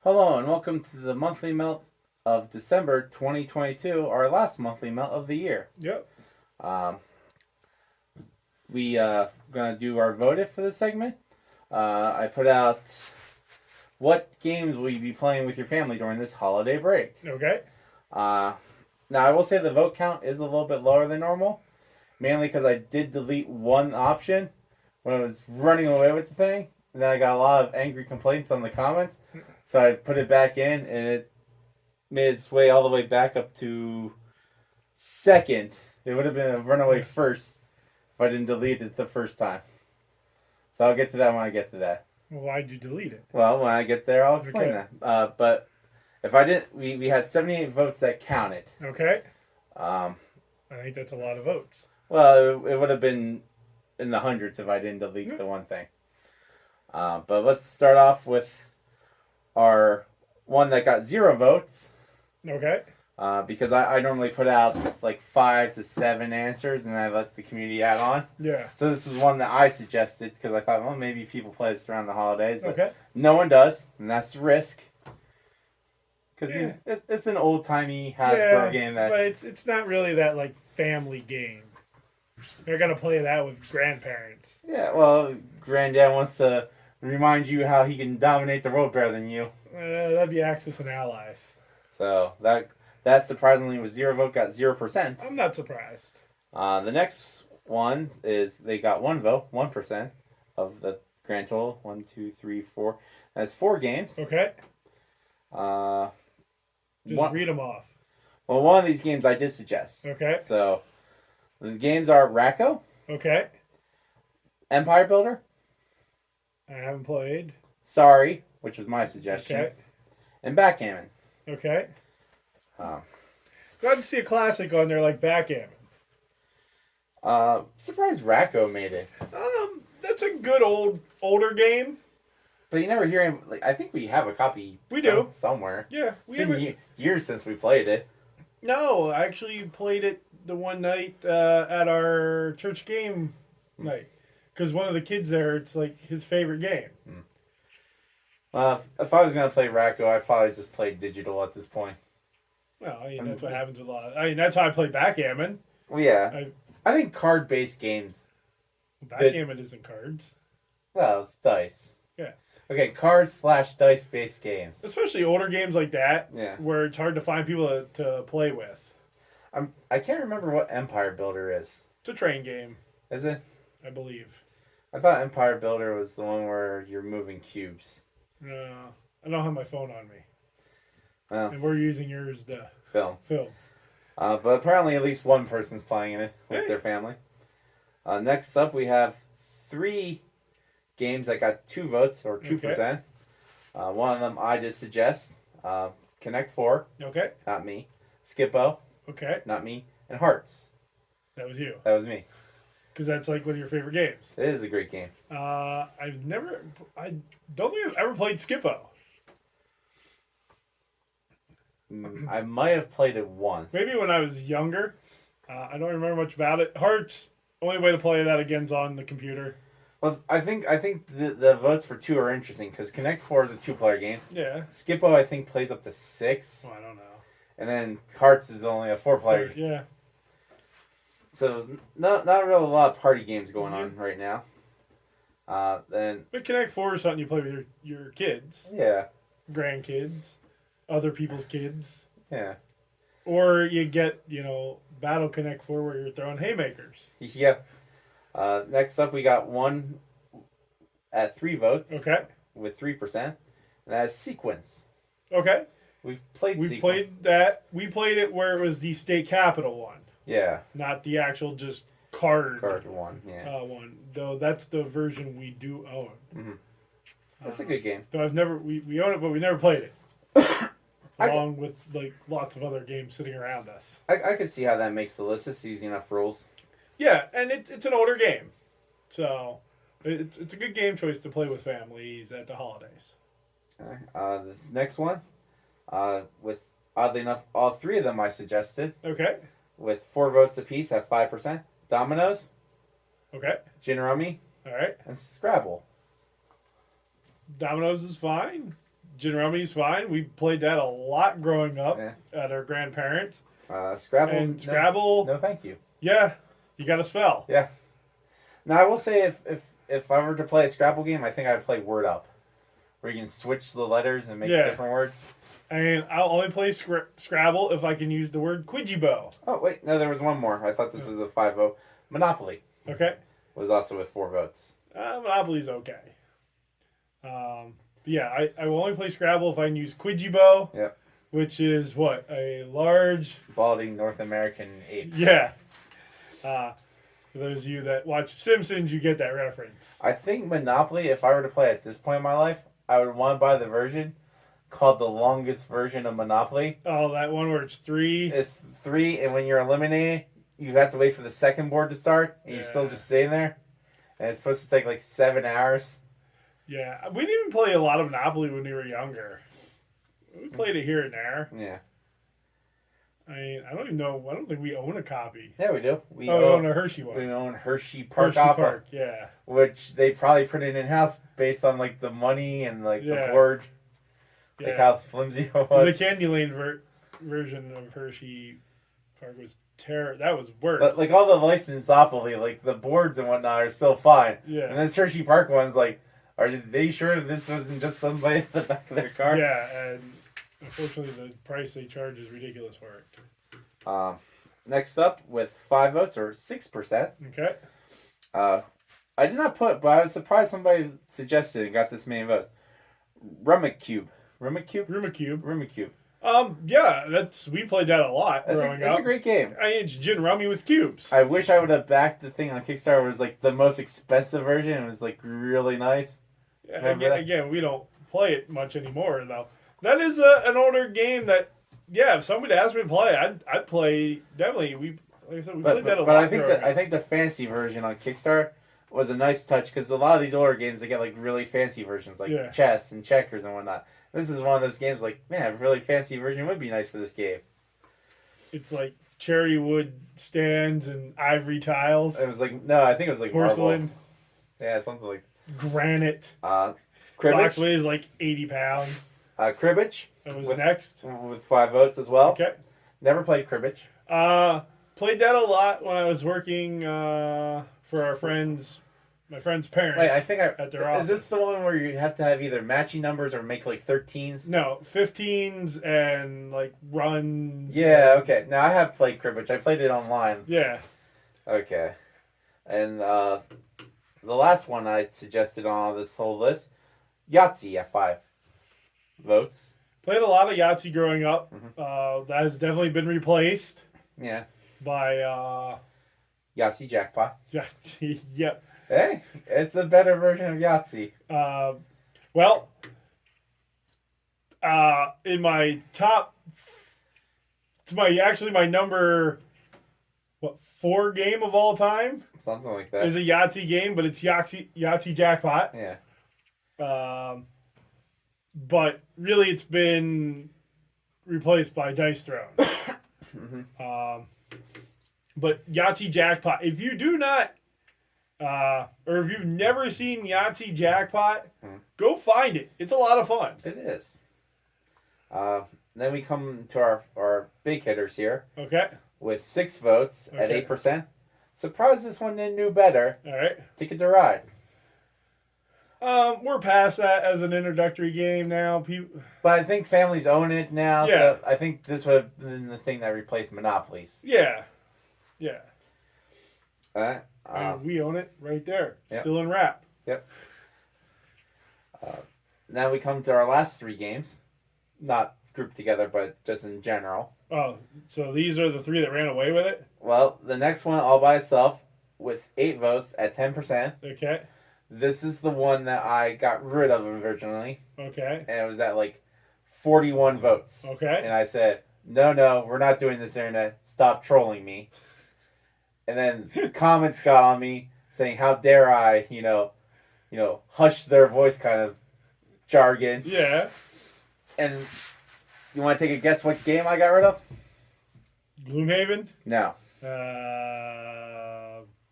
Hello and welcome to the monthly melt of December 2022, our last monthly melt of the year. Yep. Um, we gonna do our vote for this segment. I put out what games will you be playing with your family during this holiday break. Okay. Uh, Now I will say the vote count is a little bit lower than normal, mainly because I did delete one option when I was running away with the thing. And then I got a lot of angry complaints on the comments, so I put it back in, and it made its way all the way back up to second. It would have been a runaway first if I didn't delete it the first time. So I'll get to that when I get to that. Well, why'd you delete it? Well, when I get there, I'll explain Okay. that. But if I didn't, we had 78 votes that counted. Okay. Um, I think that's a lot of votes. well, it would have been in the hundreds if I didn't delete the one thing. But let's start off with our one that got 0 votes. Okay. Because I normally put out like 5 to 7 answers and I let the community add on. Yeah. So this was one that I suggested because I thought, well, maybe people play this around the holidays, but Okay. no one does, and that's the risk. Because Yeah. it's an old timey Hasbro game that. But it's not really that like family game. They're gonna play that with grandparents. Yeah, well, Granddad wants to remind you how he can dominate the world better than you. That'd be Axis and Allies. So that surprisingly was 0 vote, got 0%. I'm not surprised. The next one is they got 1 vote, 1% of the grand total. 1, 2, 3, 4. That's 4 games. Okay. Uh, Just read them off. well, one of these games I did suggest. Okay. So the games are Racco, Okay. Empire Builder, I haven't played. Sorry, which was my suggestion, Okay. and Backgammon. Okay. Um, Glad to see a classic on there like Backgammon. Surprised Racco made it, That's a good older game. but you never hear him. Like, I think we have a copy. We do. Somewhere. Yeah, It's been years since we played it. No, I actually played it the one night at our church game night. Because one of the kids there, it's like his favorite game. If I was gonna play Racco, I'd probably just play digital at this point. Well, I mean, that's what happens with a lot. I mean, that's how I play backgammon. Well, yeah, I think card-based games. Backgammon isn't cards. Well, it's dice. Yeah. Okay, cards/dice-based games. Especially older games like that, Yeah. where it's hard to find people to play with. I can't remember what Empire Builder is. It's a train game, Is it? I believe. I thought Empire Builder was the one where you're moving cubes. No, I don't have my phone on me. Well, And we're using yours to film. film. But apparently at least one person's playing it with Hey. their family. Next up, we have 3 games that got 2 votes, or 2%. One of them I just suggest. Connect 4, Okay. not me. Skippo, Okay. not me. And Hearts, That was you. that was me. Because that's like one of your favorite games. It is a great game. I don't think I've ever played Skippo. I might have played it once. Maybe when I was younger. I don't remember much about it. Hearts, only way to play that again's on the computer. Well, I think the votes for 2 are interesting because Connect 4 is a 2-player game. Yeah. Skippo, I think, plays up to 6. Well, I don't know. And then Hearts is only a 4-player. Yeah. So not really a lot of party games going on right now. Then But Connect 4 is something you play with your kids, yeah, grandkids, other people's kids. yeah, Or you get, Battle Connect 4 where you're throwing haymakers. yeah. Next up, we got one at 3 votes Okay. with 3%, and that is Sequence. Okay. We've played. We Sequence. played that. We played it where it was the state capital one, Yeah, not the actual just card one. Yeah, one. Though that's the version we do own. that's a good game. Though we own it, but we never played it. Along with like lots of other games sitting around us. I could see how that makes the list. It's easy enough rules. Yeah, and it's an older game, so it's a good game choice to play with families at the holidays. This next one, with oddly enough, all 3 of them I suggested Okay. with 4 votes apiece at 5%. Dominoes, Okay. Gin Rummy, All right. and Scrabble. Dominoes is fine. Gin Rummy's fine. We played that a lot growing up Yeah. at our grandparents. Scrabble. And Scrabble, No, thank you. yeah, you got to spell. Yeah. Now I will say if I were to play a Scrabble game, I think I'd play Word Up, where you can switch the letters and make Yeah. different words. And I'll only play Scrabble if I can use the word Quidjibo. Oh wait, no, there was one more. I thought this was a 5 vote. Monopoly Okay. was also with 4 votes. Monopoly's okay. Yeah, I will only play Scrabble if I can use Quidjibo. Yep. Which is what? A large. Balding North American ape. Yeah. For those of you that watch Simpsons, you get that reference. I think Monopoly, if I were to play at this point in my life, I would want to buy the version called the longest version of Monopoly. Oh, that one where it's 3. It's 3, and when you're eliminated, you have to wait for the second board to start, and you're Yeah. still just sitting there. And it's supposed to take like 7 hours. Yeah, we didn't even play a lot of Monopoly when we were younger. We played it here and there. Yeah. I mean, I don't even know. I don't think we own a copy. Yeah, we do. We own a Hershey one. We own Hershey Park Hershey Opera, Park, yeah. which they probably put it in-house based on like the money and like the Yeah. board, like Yeah. how flimsy it The was. Candyland version of Hershey Park was terrible. That was worse. But like all the licensed Opoly, like the boards and whatnot are still fine. Yeah. And this Hershey Park one's like, are they sure this wasn't just somebody in the back of their car? Yeah, and unfortunately the price they charge is ridiculous for it. Next up with 5 votes or 6%. Okay. I did not put, but I was surprised somebody suggested and got this many votes. Rummikub. Rummikub? Rumicube. Rummikub. Yeah, we played that a lot That's growing a up. great game. I mean, it's gin rummy with cubes. I wish I would have backed the thing on Kickstarter. It was like the most expensive version. It was like really nice. Yeah, Remember that? again, we don't play it much anymore though. That is an older game that, yeah, if somebody asked me to play, I'd play definitely. Like I said, we played that a lot. But I think growing I up. think the fancy version on Kickstarter was a nice touch because a lot of these older games they get like really fancy versions like Yeah. chess and checkers and whatnot. This is one of those games like man, a really fancy version would be nice for this game. It's like cherry wood stands and ivory tiles, It was like no, I think it was like porcelain, marble. Yeah, something like granite. Box cribbage. weighs like 80 pounds. Cribbage That was with, next. with 5 votes as well. Okay. Never played cribbage. Played that a lot when I was working for my friend's parents. Wait, I think at their office. is this the one where you have to have either matching numbers or make like 13s? No, 15s and like runs. Yeah, okay. Now I have played cribbage. I played it online. Yeah. Okay. And the last one I suggested on this whole list, Yahtzee at 5 votes. Played a lot of Yahtzee growing up. Mm-hmm. That has definitely been replaced Yeah. by Yahtzee Jackpot. Yahtzee. Yep. Hey, it's a better version of Yahtzee. Well, in my top, it's my number, 4 game of all time Something like that. is a Yahtzee game, but it's Yahtzee Jackpot. Yeah. But really, it's been replaced by Dice Throne. But Yahtzee Jackpot, if you do not, or if you've never seen Yahtzee Jackpot, go find it. It's a lot of fun. It is. Then we come to our big hitters here Okay. with 6 votes at Okay. 8%. Surprised this one didn't do better. All right. Ticket to Ride. We're past that as an introductory game now. But I think families own it now, Yeah. so I think this would have been the thing that replaced Monopolies. Yeah. Uh, We own it right there. Yep. Still in wrap. Yep. Now we come to our last 3 games. Not grouped together, but just in general. Oh, so these are the 3 that ran away with it? Well, the next one all by itself with 8 votes at 10%. Okay. This is the one that I got rid of originally, Okay. and it was at like 41 votes. Okay. And I said, no, we're not doing this, internet. Stop trolling me. And then comments got on me saying, how dare I, hush their voice kind of jargon. Yeah. And you want to take a guess what game I got rid of? Gloomhaven. No.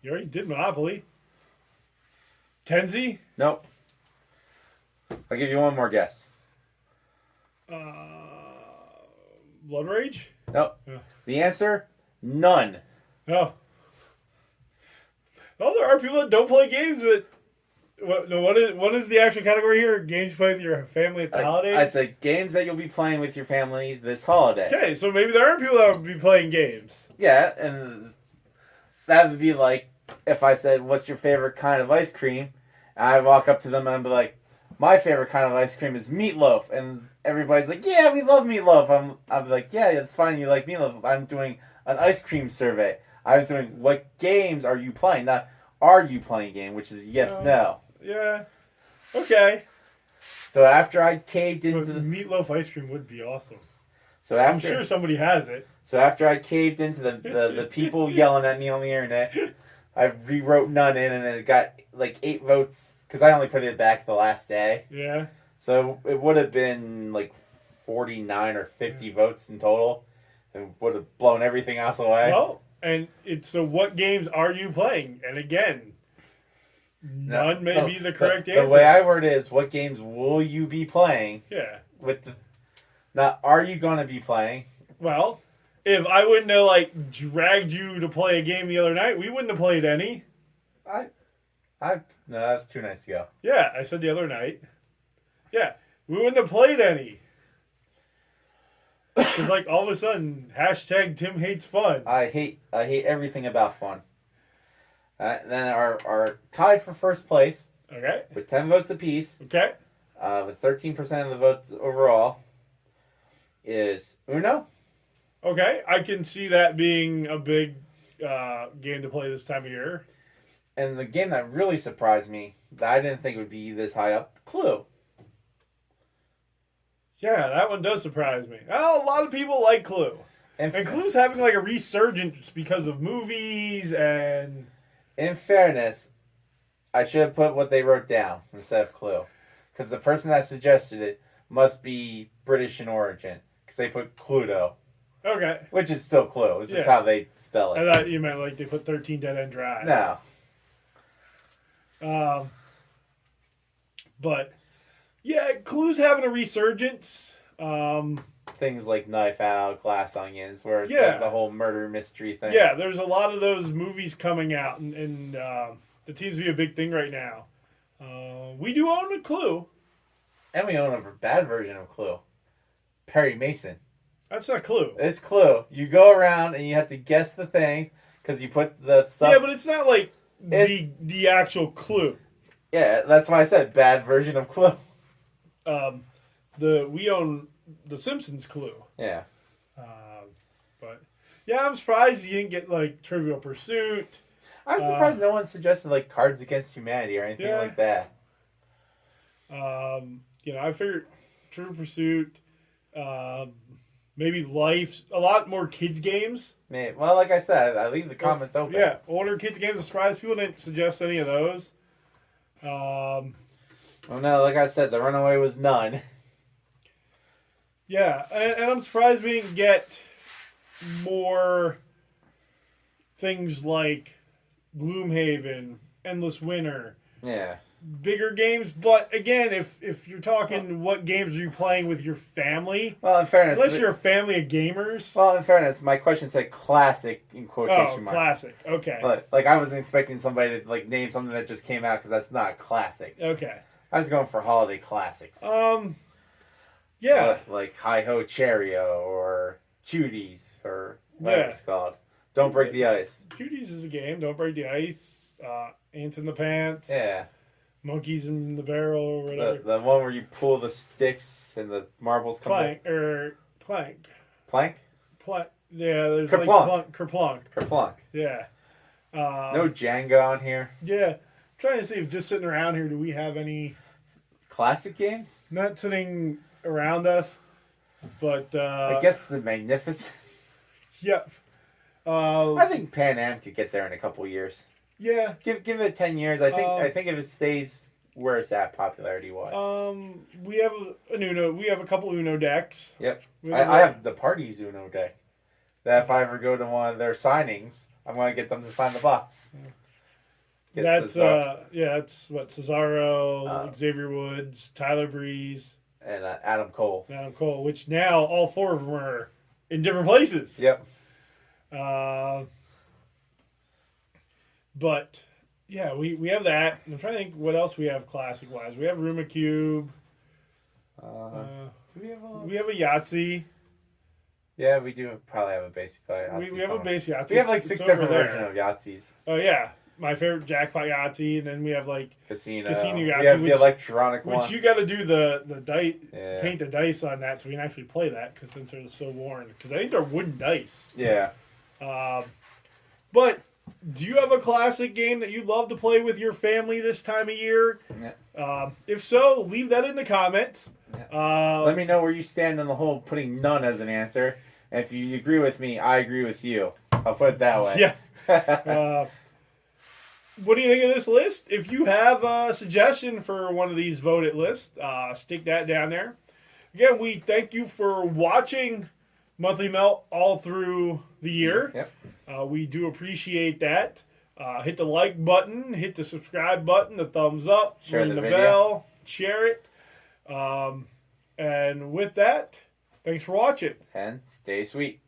You already did Monopoly. Tenzi. Nope. I'll give you one more guess. Blood Rage? Nope. Yeah. The answer, none. No. Oh, there are people that don't play games that. What is the actual category here? Games you play with your family at the holidays? I said games that you'll be playing with your family this holiday. Okay, so maybe there are people that will be playing games. Yeah, and that would be like if I said, "What's your favorite kind of ice cream?" And I walk up to them and be like, "My favorite kind of ice cream is meatloaf," and everybody's like, "Yeah, we love meatloaf." I'm like, "Yeah, it's fine. You like meatloaf." I'm doing an ice cream survey. I was doing, "What games are you playing?" Not, "Are you playing game?" Which is yes, no. Yeah. Okay. So after I caved But into the meatloaf ice cream would be awesome. so I'm after sure somebody has it. so after I caved into the people yelling at me on the internet, I rewrote none in, and it got like 8 votes because I only put it back the last day. Yeah. So it would have been like 49 or 50 votes in total, and would have blown everything else away. Well, and it's so what games are you playing? And again, none may be the correct answer. The way I word it is, what games will you be playing? Yeah. Not are you going to be playing? Well, if I wouldn't have like dragged you to play a game the other night, we wouldn't have played any. No, that's too nice to go. Yeah, I said the other night. Yeah, we wouldn't have played any. It's like all of a sudden, hashtag Tim hates fun. I hate everything about fun. Then our tied for first place Okay. with 10 votes apiece, Okay. with 13% of the votes overall, is Uno. Okay. I can see that being a big game to play this time of year. And the game that really surprised me, that I didn't think would be this high up, Clue. Yeah, that one does surprise me. Well, a lot of people like Clue. And Clue's having like a resurgence because of movies and... In fairness, I should have put what they wrote down instead of Clue. Because the person that suggested it must be British in origin. Because they put Cluedo. Okay. Which is still Clue. It's just how they spell it. I thought you meant like they put 13 Dead End Drive. No. But, yeah, Clue's having a resurgence. Things like Knife Out, Glass Onions, where it's Yeah. like the whole murder mystery thing. Yeah, there's a lot of those movies coming out, and it seems to be a big thing right now. We do own a Clue. And we own a bad version of Clue. Perry Mason. That's not Clue. It's Clue. You go around and you have to guess the things because you put the stuff. Yeah, but it's not like the actual Clue. Yeah, that's why I said bad version of Clue. We own the Simpsons Clue. Yeah. But yeah, I'm surprised you didn't get like Trivial Pursuit. I'm surprised no one suggested like Cards Against Humanity or anything like that. I figured Trivial Pursuit, maybe Life, a lot more kids games. Man, well, like I said, I leave the comments open. Yeah, older kids games. I'm surprised people didn't suggest any of those. Well, no, like I said, the runaway was none. Yeah, and I'm surprised we didn't get more things like Gloomhaven, Endless Winter. Yeah. Bigger games, but again, if you're talking what games are you playing with your family? Well, in fairness, unless you're a family of gamers. Well, in fairness, my question said classic in quotation marks. Classic. Okay. But like I wasn't expecting somebody to like name something that just came out because that's not classic. Okay. I was going for holiday classics. Yeah. Like Hi Ho Cherry-O or Judy's or whatever it's called. Don't Break the Ice. Judy's is a game. Don't Break the Ice. Ants in the Pants. Yeah. Monkeys in the Barrel or whatever. The one where you pull the sticks and the marbles come Plank. Plank? Yeah, there's Kerplunk. Kerplunk. Kerplunk. Yeah. No Jenga on here. Yeah. Trying to see if just sitting around here, do we have any classic games? Not sitting around us, but I guess the Magnificent. Yep. I think Pan Am could get there in a couple years. Yeah. Give it 10 years. I think if it stays where it's at popularity wise. We have an Uno. We have a couple Uno decks. Yep. I have the Party's Uno deck. That if I ever go to one of their signings, I'm going to get them to sign the box. That's what Cesaro, Xavier Woods, Tyler Breeze. and Adam Cole. Adam Cole, which now all 4 of them are in different places. Yep. But yeah, we have that. I'm trying to think what else we have classic wise. We have Ruma Cube. Do we have a? We have a Yahtzee. Yeah, we do probably have a basic Yahtzee. We have a base Yahtzee. We have like 6 different versions of Yahtzees. Oh yeah, my favorite jackpot Yahtzee, and then we have like Casino Yahtzee. We have the electronic one. Which you got to do the dice, Yeah. paint the dice on that, so we can actually play that because since they're so worn. Because I think they're wooden dice. Yeah. But do you have a classic game that you love to play with your family this time of year? Yeah. If so, leave that in the comments. Let me know where you stand on the whole putting none as an answer. And if you agree with me, I agree with you. I'll put it that way. Yeah. What do you think of this list? If you have a suggestion for one of these voted lists, stick that down there. Again, we thank you for watching Monthly Melt all through the year. Yep. We do appreciate that. Hit the like button, hit the subscribe button, the thumbs up, Share ring the the video. bell, share it. And with that, thanks for watching. And stay sweet.